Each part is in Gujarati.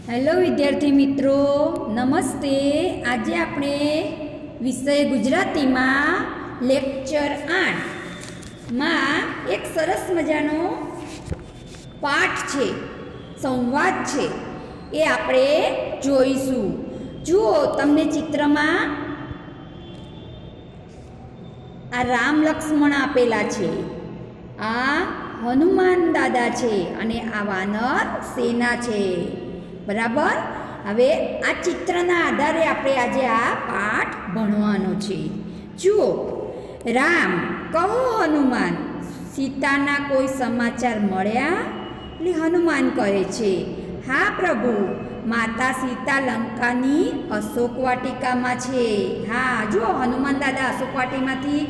હેલો વિદ્યાર્થી મિત્રો, નમસ્તે. આજે આપણે વિષય ગુજરાતીમાં લેક્ચર 8માં એક સરસ મજાનો પાઠ છે, સંવાદ છે, એ આપણે જોઈશું. જુઓ, તમને ચિત્રમાં આ રામ લક્ષ્મણ આપેલા છે, આ હનુમાન દાદા છે અને આ વાનર સેના છે. બરાબર. હવે આ ચિત્રના આધારે આપણે આજે આ પાઠ ભણવાનો છે. જુઓ, રામ કહો હનુમાન, સીતાના કોઈ સમાચાર મળ્યા? એટલે હનુમાન કહે છે, હા પ્રભુ, માતા સીતા લંકાની અશોક વાટિકામાં છે. હા, જુઓ, હનુમાન દાદા અશોક વાટિકામાંથી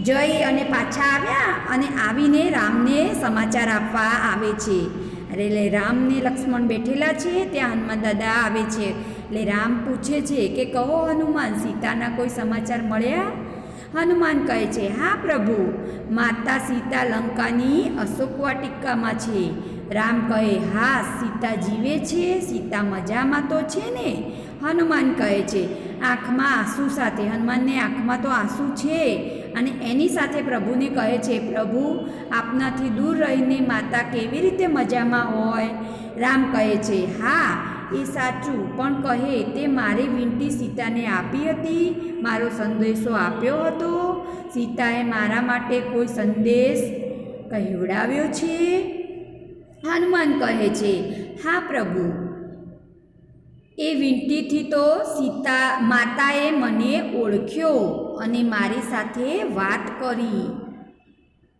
જઈ અને પાછા આવ્યા અને આવીને રામને સમાચાર આપવા આવે છે. એટલે રામને લક્ષ્મણ બેઠેલા છે, ત્યાં હનુમાન દાદા આવે છે. એટલે રામ પૂછે છે કે કહો હનુમાન, સીતાના કોઈ સમાચાર મળ્યા? હનુમાન કહે છે, હા પ્રભુ, માતા સીતા લંકાની અશોક વાટિકામાં છે. રામ કહે, હા, સીતા જીવે છે? સીતા મજામાં તો છે ને? હનુમાન કહે છે, આંખમાં આંસુ સાથે. હનુમાનને આંખમાં તો આંસુ છે અને એની સાથે પ્રભુને કહે છે, પ્રભુ, આપનાથી દૂર રહીને માતા કેવી રીતે મજામાં હોય? રામ કહે છે, હા, એ સાચું, પણ કહે તે મારી વિનંતી સીતાને આપી હતી, મારો સંદેશો આપ્યો હતો? સીતાએ મારા માટે કોઈ સંદેશ કહેવડાવ્યો છે? હનુમાન કહે છે, હા પ્રભુ, એ વિનંતીથી તો માતાએ મને ઓળખ્યો અને મારી સાથે વાત કરી.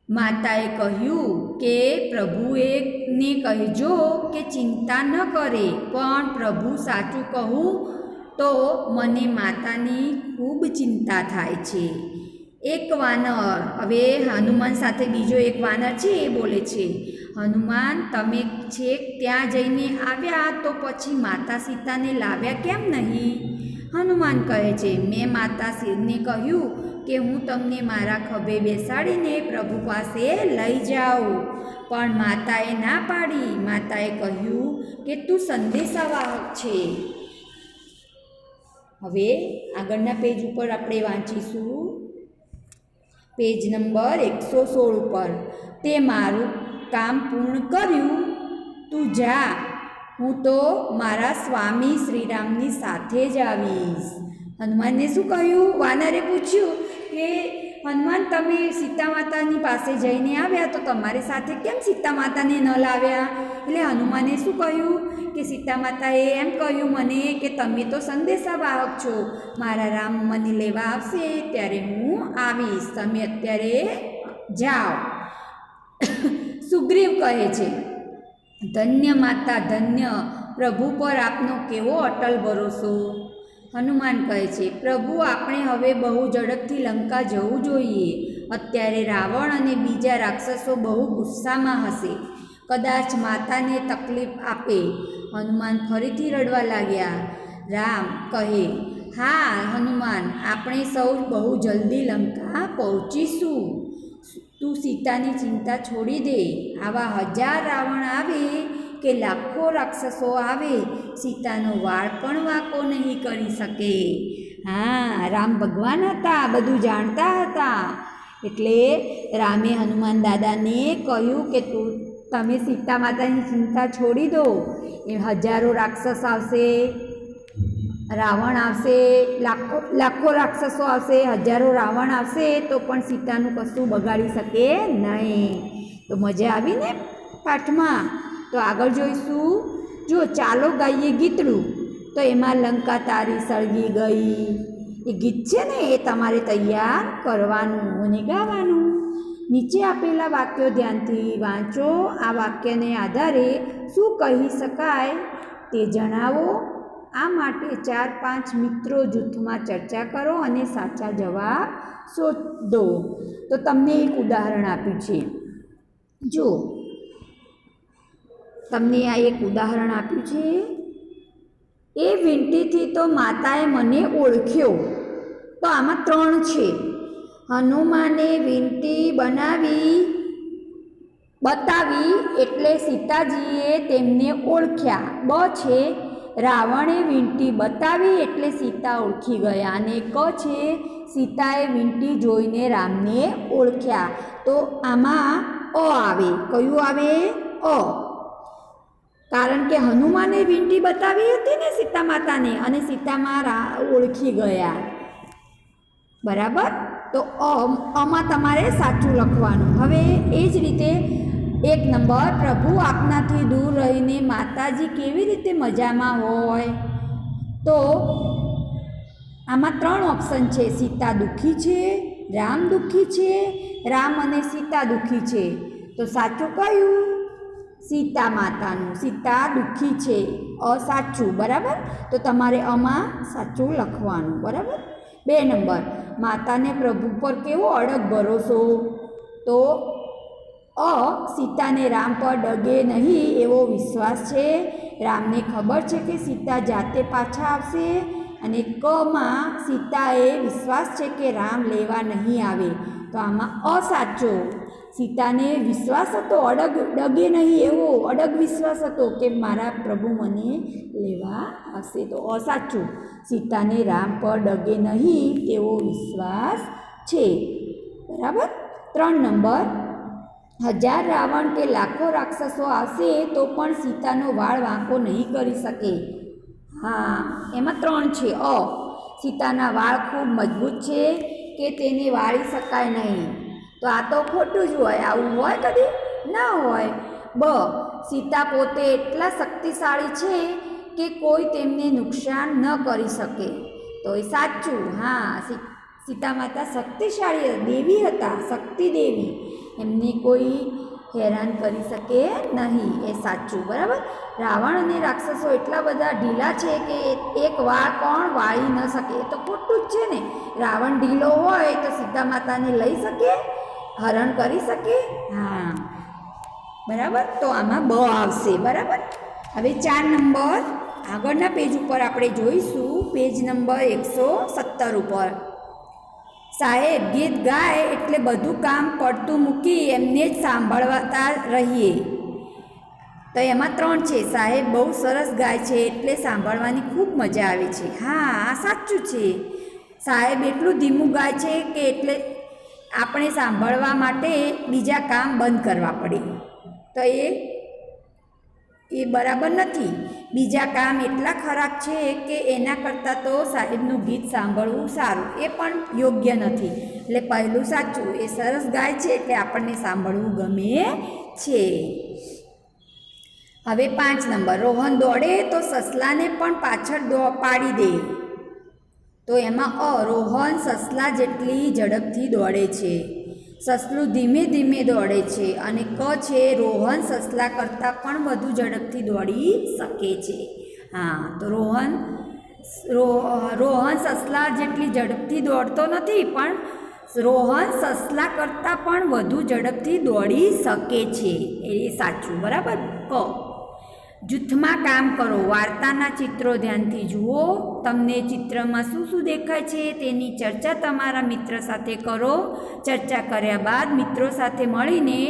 માતાએ કહ્યું કે પ્રભુને કહેજો કે ચિંતા ન કરે, પણ પ્રભુ, સાચું કહું તો મને માતાની ખૂબ ચિંતા થાય છે. એક વાનર, હવે હનુમાન સાથે બીજો એક વાનર છે, એ બોલે છે, હનુમાન, તમે છેક ત્યાં જઈને આવ્યા તો પછી માતા સીતાને લાવ્યા કેમ નહીં? હનુમાન કહે છે, મેં માતાને કહ્યું કે હું તમને મારા ખભે બેસાડીને પ્રભુ પાસે લઈ જાઉં, પણ માતાએ ના પાડી. માતાએ કહ્યું કે તું સંદેશાવાહક છે. હવે આગળના પેજ ઉપર આપણે વાંચીશું, પેજ નંબર 116 ઉપર. તે મારું કામ પૂર્ણ કર્યું, તું જા, હું તો મારા સ્વામી શ્રીરામની સાથે જ આવીશ. હનુમાનને શું કહ્યું? વાનરે પૂછ્યું કે હનુમાન, તમે સીતા માતાની પાસે જઈને આવ્યા તો તમારી સાથે કેમ સીતા માતાને ન લાવ્યા? એટલે હનુમાને શું કહ્યું કે સીતા માતાએ એમ કહ્યું મને કે તમે તો સંદેશાવાહક છો, મારા રામ મને લેવા આવશે ત્યારે હું આવીશ, તમે અત્યારે જાઓ. સુગ્રીવ કહે છે, ધન્ય માતા, ધન્ય, પ્રભુ પર આપનો કેવો અટલ ભરોસો. હનુમાન કહે છે, પ્રભુ, આપણે હવે બહુ ઝડપથી લંકા જવું જોઈએ. અત્યારે રાવણ અને બીજા રાક્ષસો બહુ ગુસ્સામાં હશે, કદાચ માતાને તકલીફ આપે. હનુમાન ફરીથી રડવા લાગ્યા. રામ કહે, હા હનુમાન, આપણે સૌ બહુ જલ્દી લંકા પહોંચીશું. તું સીતાની ચિંતા છોડી દે. આવા 1000 રાવણ આવે કે લાખો રાક્ષસો આવે, સીતાનો વાળ પણ વાંકો નહીં કરી શકે. હા, રામ ભગવાન હતા, બધું જાણતા હતા. એટલે રામે હનુમાન દાદાને કહ્યું કે તમે સીતા માતાની ચિંતા છોડી દો. એ 1000 રાક્ષસ આવશે, રાવણ આવશે, લાખો રાક્ષસો આવશે, 1000 રાવણ આવશે તો પણ સીતાનું કશું બગાડી શકે નહીં. તો મજા આવી ને પાઠમાં? તો આગળ જોઈશું. જો, ચાલો ગાઈએ ગીતડું. તો એમાં લંકા તારી સળગી ગઈ, એ ગીત છે ને, એ તમારે તૈયાર કરવાનું અને ગાવાનું. નીચે આપેલા વાક્યો ધ્યાનથી વાંચો. આ વાક્યને આધારે શું કહી શકાય તે જણાવો. આ માટે 4-5 મિત્રો જૂથમાં ચર્ચા કરો અને સાચા જવાબ શોધો. તો તમને એક ઉદાહરણ આપ્યું છે. જો, તમને આ એક ઉદાહરણ આપ્યું છે. એ વિનંતીથી તો માતાએ મને ઓળખ્યો. તો આમાં 3 છે. હનુમાને વિનંતી બતાવી એટલે સીતાજીએ તેમને ઓળખ્યા. બ છે, રાવણે વીંટી બતાવી એટલે સીતા ઓળખી ગયા. અને ક છે સીતાએ વીંટી જોઈને રામને ઓળખ્યા. તો આમાં અ આવે. કયું આવે? અ. કારણ કે હનુમાને વીંટી બતાવી હતી ને સીતા માતાને, અને સીતામાં ઓળખી ગયા. બરાબર? તો અમાં તમારે સાચું લખવાનું. હવે એ જ રીતે 1 નંબર, પ્રભુ આપનાથી દૂર રહીને માતાજી કેવી રીતે મજામાં હોય? તો આમાં 3 ઓપ્શન છે. સીતા દુઃખી છે, રામ દુઃખી છે, રામ અને સીતા દુઃખી છે. તો સાચું કયું? સીતા માતાનું. સીતા દુઃખી છે, અસાચું. બરાબર? તો તમારે આમાં સાચું લખવાનું. બરાબર? 2 નંબર, માતાને પ્રભુ પર કેવો અડગ ભરોસો? તો સીતાને રામ પર ડગે નહીં એવો વિશ્વાસ છે. રામને ખબર છે કે સીતા જાતે પાછા આવશે. અને કમાં સીતાએ વિશ્વાસ છે કે રામ લેવા નહીં આવે. તો આમાં અસાચો. સીતાને વિશ્વાસ હતો, ડગે નહીં એવો અડગ વિશ્વાસ હતો કે મારા પ્રભુ મને લેવા આવશે. તો અસાચું. સીતાને રામ પર ડગે નહીં એવો વિશ્વાસ છે. બરાબર? 3 નંબર, 1000 રાવણ કે લાખો રાક્ષસો આવશે તો પણ સીતાનો વાળ વાંકો નહીં કરી શકે. હા, એમાં 3 છે. સીતાના વાળ ખૂબ મજબૂત છે કે તેને વાળી શકાય નહીં. તો આ તો ખોટું જ હોય. આવું હોય કદી? ના હોય. સીતા પોતે એટલા શક્તિશાળી છે કે કોઈ તેમને નુકસાન ન કરી શકે. તો એ સાચું. હા, સીતા માતા શક્તિશાળી દેવી હતા, શક્તિ દેવી. એમને કોઈ હેરાન કરી શકે નહીં. એ સાચું. બરાબર? રાવણ અને રાક્ષસો એટલા બધા ઢીલા છે કે એક વાળ પણ વાળી ન શકે. એ તો ખોટું જ છે ને. રાવણ ઢીલો હોય તો સીતા માતાને લઈ શકે, હરણ કરી શકે? હા. બરાબર? તો આમાં બ આવશે. બરાબર? હવે 4 નંબર આગળના પેજ ઉપર આપણે જોઈશું. પેજ નંબર 117 ઉપર. સાહેબ ગીત ગાય એટલે બધું કામ પડતું મૂકી એમને જ સાંભળતા રહીએ. તો એમાં 3 છે. સાહેબ બહુ સરસ ગાય છે એટલે સાંભળવાની ખૂબ મજા આવે છે. હા, આ સાચું છે. સાહેબ એટલું ધીમું ગાય છે કે એટલે આપણે સાંભળવા માટે બીજા કામ બંધ કરવા પડે. તો એ બરાબર નથી. બીજા કામ એટલા ખરાબ છે કે એના કરતાં તો સાહેબનું ગીત સાંભળવું સારું. એ પણ યોગ્ય નથી. એટલે પહેલું સાચું. એ સરસ ગાય છે એટલે આપણને સાંભળવું ગમે છે. હવે 5 નંબર, રોહન દોડે તો સસલાને પણ પાછળ પાડી દે. તો એમાં રોહન સસલા જેટલી ઝડપથી દોડે છે. સસલું ધીમે ધીમે દોડે છે. અને ક છે રોહન સસલા કરતાં પણ વધુ ઝડપથી દોડી શકે છે. હા, તો રોહન સસલા જેટલી ઝડપથી દોડતો નથી, પણ રોહન સસલા કરતાં પણ વધુ ઝડપથી દોડી શકે છે. એ સાચું. બરાબર? ક, જૂથમાં કામ કરો. વાર્તાના ચિત્રો ધ્યાનથી જુઓ. તમને ચિત્રમાં શું શું દેખાય છે તેની ચર્ચા તમારા મિત્ર સાથે કરો. ચર્ચા કર્યા બાદ મિત્રો સાથે મળીને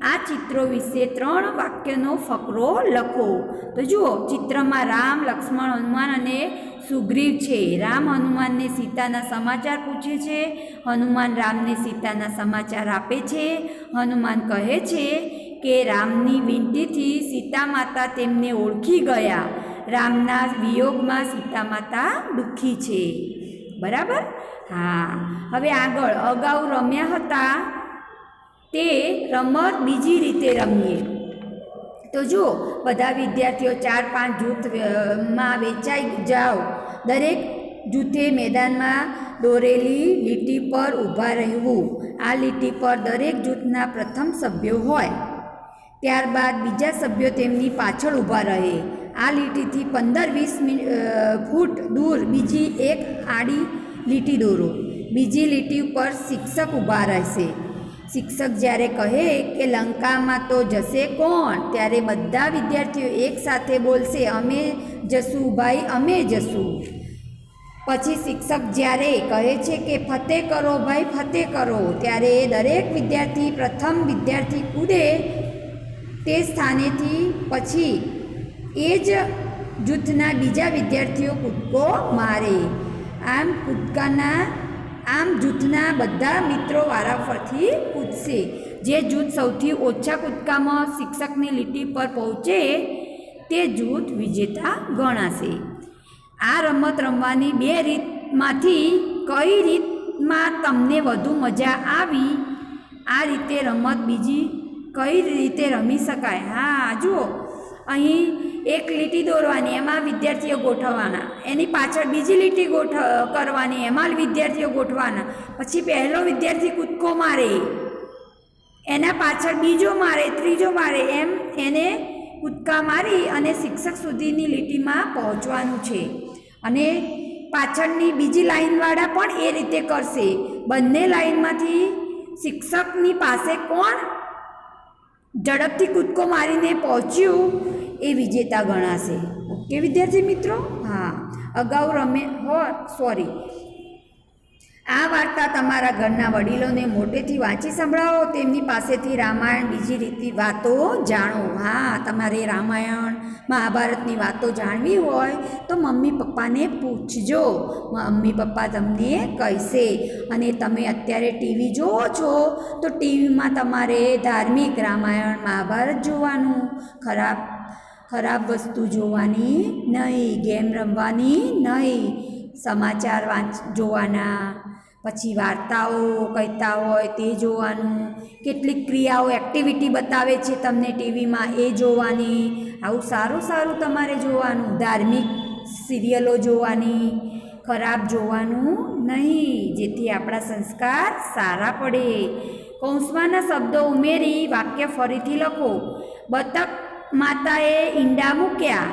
આ ચિત્રો વિશે 3 વાક્યનો ફકરો લખો. તો જુઓ, ચિત્રમાં રામ, લક્ષ્મણ, હનુમાન અને સુગ્રીવ છે. રામ હનુમાનને સીતાના સમાચાર પૂછે છે. હનુમાન રામને સીતાના સમાચાર આપે છે. હનુમાન કહે છે કે રામની વિનંતીથી સીતા માતા તેમને ઓળખી ગયા. રામના વિયોગમાં સીતા માતા દુઃખી છે. બરાબર? હા. હવે આગળ અગાઉ રમ્યા હતા તે રમત બીજી રીતે રમીએ. તો જુઓ, બધા વિદ્યાર્થીઓ 4-5 જૂથમાં વેચાઈ જાઓ. દરેક જૂથે મેદાનમાં દોરેલી લીટી પર ઊભા રહેવું. આ લીટી પર દરેક જૂથના પ્રથમ સભ્યો હોય. ત્યારબાદ બીજા સભ્યો તેમની પાછળ ઊભા રહે. આ લીટીથી 15-20 ફૂટ દૂર બીજી એક આડી લીટી દોરો. બીજી લીટી ઉપર શિક્ષક ઊભા રહેશે. શિક્ષક જ્યારે કહે કે લંકામાં તો જશે કોણ, ત્યારે બધા વિદ્યાર્થીઓ એકસાથે બોલશે, અમે જશું ભાઈ, અમે જશું. પછી શિક્ષક જ્યારે કહે છે કે ફતેહ કરો ભાઈ, ફતેહ કરો, ત્યારે દરેક વિદ્યાર્થી પ્રથમ વિદ્યાર્થી કૂદે તે સ્થાનેથી પછી એ જ જૂથના બીજા વિદ્યાર્થીઓ કૂદકો મારે. આમ જૂથના બધા મિત્રો વારાફરતી કૂદશે. જે જૂથ સૌથી ઓછા કૂદકામાં શિક્ષકની લીટી પર પહોંચે તે જૂથ વિજેતા ગણાશે. આ રમત રમવાની 2 રીતમાંથી કઈ રીતમાં તમને વધુ મજા આવી? આ રીતે રમત બીજી કઈ રીતે રમી શકાય? હા, જુઓ, અહીં એક લીટી દોરવાની, એમાં વિદ્યાર્થીઓ ગોઠવવાના, એની પાછળ બીજી લીટી કરવાની, એમાં વિદ્યાર્થીઓ ગોઠવાના, પછી પહેલો વિદ્યાર્થી કૂદકો મારે, એના પાછળ બીજો મારે, ત્રીજો મારે, એમ એને કૂદકા મારી અને શિક્ષક સુધીની લીટીમાં પહોંચવાનું છે. અને પાછળની બીજી લાઈનવાળા પણ એ રીતે કરશે. બંને લાઈનમાંથી શિક્ષકની પાસે કોણ ઝડપથી કૂદકો મારીને પહોંચ્યું એ વિજેતા ગણાશે. ઓકે વિદ્યાર્થી મિત્રો? હા, અગાઉ આ વાર્તા તમારા ઘરના વડીલોને મોટેથી વાંચી સંભળાવો. તેમની પાસેથી રામાયણ બીજી રીતની વાતો જાણો. હા, તમારે રામાયણ મહાભારતની વાતો જાણવી હોય તો મમ્મી પપ્પાને પૂછજો. મમ્મી પપ્પા તમને કહેશે. અને તમે અત્યારે ટીવી જુઓ છો તો ટીવીમાં તમારે ધાર્મિક રામાયણ મહાભારત જોવાનું, ખરાબ વસ્તુ જોવાની નહીં, ગેમ રમવાની નહીં, સમાચાર જોવાના, પછી વાર્તાઓ કહેતા હોય તે જોવાનું, કેટલીક ક્રિયાઓ એક્ટિવિટી બતાવે છે તમને ટીવીમાં એ જોવાની. આવું સારું તમારે જોવાનું. ધાર્મિક સિરિયલો જોવાની, ખરાબ જોવાનું નહીં, જેથી આપણા સંસ્કાર સારા પડે. કૌંસમાંના શબ્દો ઉમેરી વાક્ય ફરીથી લખો. બતક માતાએ ઈંડા મૂક્યા,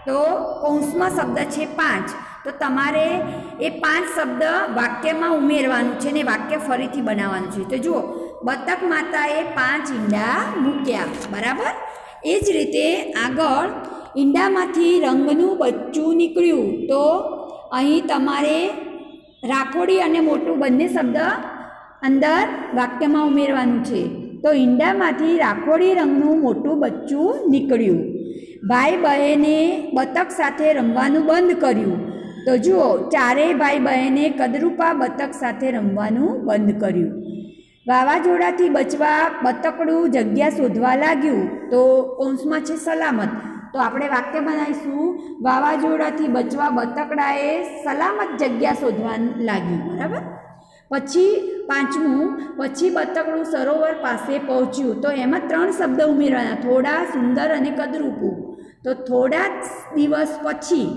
તો કૌંસમાં શબ્દ છે 5, તો તમારે એ 5 શબ્દ વાક્યમાં ઉમેરવાનું છે ને વાક્ય ફરીથી બનાવવાનું છે. તો જુઓ, બતક માતાએ 5 ઈંડા મૂક્યા, બરાબર. એ જ રીતે આગળ ઈંડામાંથી રંગનું બચ્ચું નીકળ્યું, તો અહીં તમારે રાખોડી અને મોટું બંને શબ્દ અંદર વાક્યમાં ઉમેરવાનું છે. તો ઈંડામાંથી રાખોડી રંગનું મોટું બચ્ચું નીકળ્યું. ભાઈ બહેને બતક સાથે રમવાનું બંધ કર્યું, તો જુઓ, ચારેય ભાઈ બહેને કદરૂપા બતક સાથે રમવાનું બંધ કર્યું. વાવાઝોડાથી બચવા બતકડું જગ્યા શોધવા લાગ્યું, તો કૌંસમાં છે સલામત, તો આપણે વાક્ય બનાવીશું વાવાઝોડાથી બચવા બતકડાએ સલામત જગ્યા શોધવા લાગ્યું, બરાબર. પછી 5મું, પછી બતકડું સરોવર પાસે પહોંચ્યું, તો એમાં 3 શબ્દ ઉમેરવાના, થોડા, સુંદર અને કદરૂપું. તો થોડા દિવસ પછી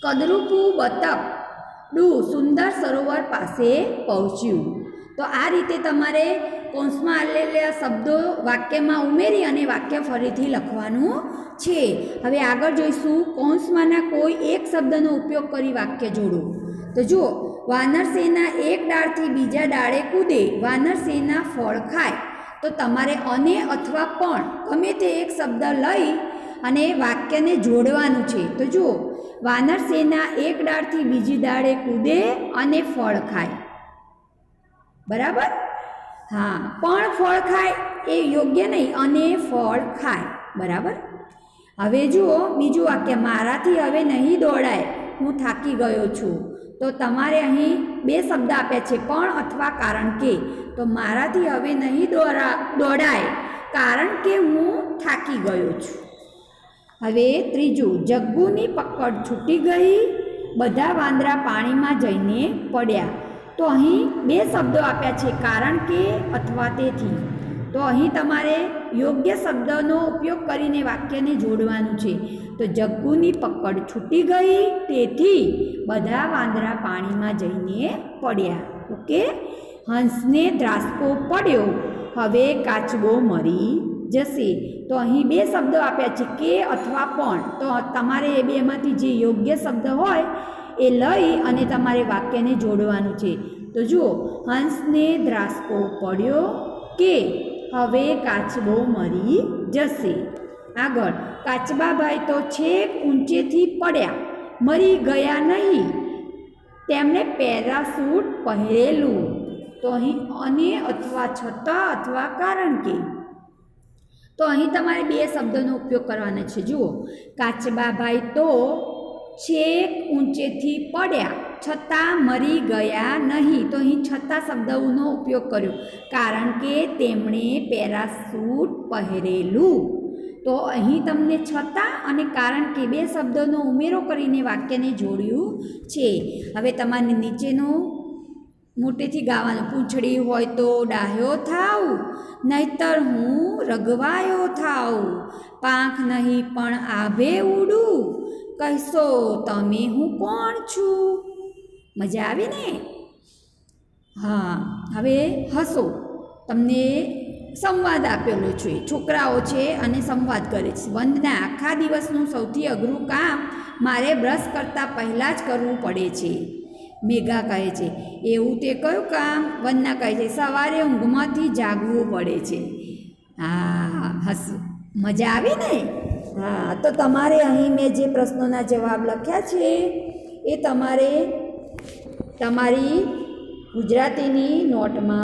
કદરૂપું બતકડું સુંદર સરોવર પાસે પહોંચ્યું. તો આ રીતે તમારે કૌંસમાં આલેલા શબ્દો વાક્યમાં ઉમેરી અને વાક્ય ફરીથી લખવાનું છે. હવે આગળ જોઈશું, કૌંસમાંના કોઈ એક શબ્દનો ઉપયોગ કરી વાક્ય જોડો. તો જુઓ, વાનરસેના એક ડાળથી બીજા ડાળે કૂદે, વાનરસેના ફળ ખાય. તો તમારે અને અથવા પણ ગમે તે એક શબ્દ લઈ અને વાક્યને જોડવાનું છે. તો જુઓ, વાનરસેના એક ડાળથી બીજી ડાળે કૂદે અને ફળ ખાય, બરાબર. હા, પણ ફળ ખાય એ યોગ્ય નહીં, અને ફળ ખાય, બરાબર. હવે જુઓ બીજું વાક્ય, મારાથી હવે નહીં દોડાય, હું થાકી ગયો છું. તો તમારે અહીં 2 શબ્દ આપ્યા છે, પણ અથવા કારણ કે. તો મારાથી હવે નહીં દોડાય કારણ કે હું થાકી ગયો છું. હવે ત્રીજું, જગ્ગુની પકડ છૂટી ગઈ, બધા વાંદરા પાણીમાં જઈને પડ્યા. તો અહીં 2 શબ્દો આપ્યા છે, કારણ કે અથવા તેથી. તો અહીં તમારે યોગ્ય શબ્દનો ઉપયોગ કરીને વાક્યને જોડવાનું છે. તો જગ્ગુની પકડ છૂટી ગઈ, તેથી બધા વાંદરા પાણીમાં જઈને પડ્યા. ઓકે. હંસને ધ્રાસકો પડ્યો, હવે કાચબો મરી જશે. તો અહીં 2 શબ્દો આપ્યા છે, કે અથવા પણ. તો તમારે એ 2માંથી જે યોગ્ય શબ્દ હોય એ લઈ અને તમારે વાક્યને જોડવાનું છે. તો જુઓ, હંસને ધ્રાસકો પડ્યો કે હવે કાચબો મરી જશે. આગળ, કાચબાભાઈ તો છેક ઊંચેથી પડ્યા, મરી ગયા નહીં, તેમણે પેરાશૂટ પહેરેલું. તો અહીં અને અથવા છતાં અથવા કારણ કે. તો અહીં તમારે બે શબ્દોનો ઉપયોગ કરવાનો છે. જુઓ, કાચબાભાઈ તો છેક ઊંચેથી પડ્યા છતાં મરી ગયા નહીં. તો અહીં છતાં શબ્દનો ઉપયોગ કર્યો કારણ કે તેમણે પેરાશૂટ પહેરેલું. તો અહીં તમને છતાં અને કારણ કે બે શબ્દોનો ઉમેરો કરીને વાક્યને જોડ્યું છે. હવે તમારે નીચેનું મોટેથી ગાવાનું. પૂંછડી હોય તો ડાહ્યો થાવ, નહીતર હું રઘવાયો થાવ. પાંખ નહીં પણ આભે ઉડું, કહેશો તમે હું કોણ છું. મજા આવી ને? હા, હવે હસો. તમને સંવાદ આપેલો છે. છોકરાઓ છે અને સંવાદ કરે છે. વંદના, આખા દિવસનું સૌથી અઘરું કામ મારે બ્રશ કરતાં પહેલાં જ કરવું પડે છે. મેઘા કહે છે, એવું તે કયું કામ? વંદના કહે છે, સવારે ઊંઘમાંથી જાગવું પડે છે. હા, હસવું. મજા આવી ને? હા, તો તમારે અહીં મેં જે પ્રશ્નોના જવાબ લખ્યા છે એ તમારે તમારી ગુજરાતીની નોટમાં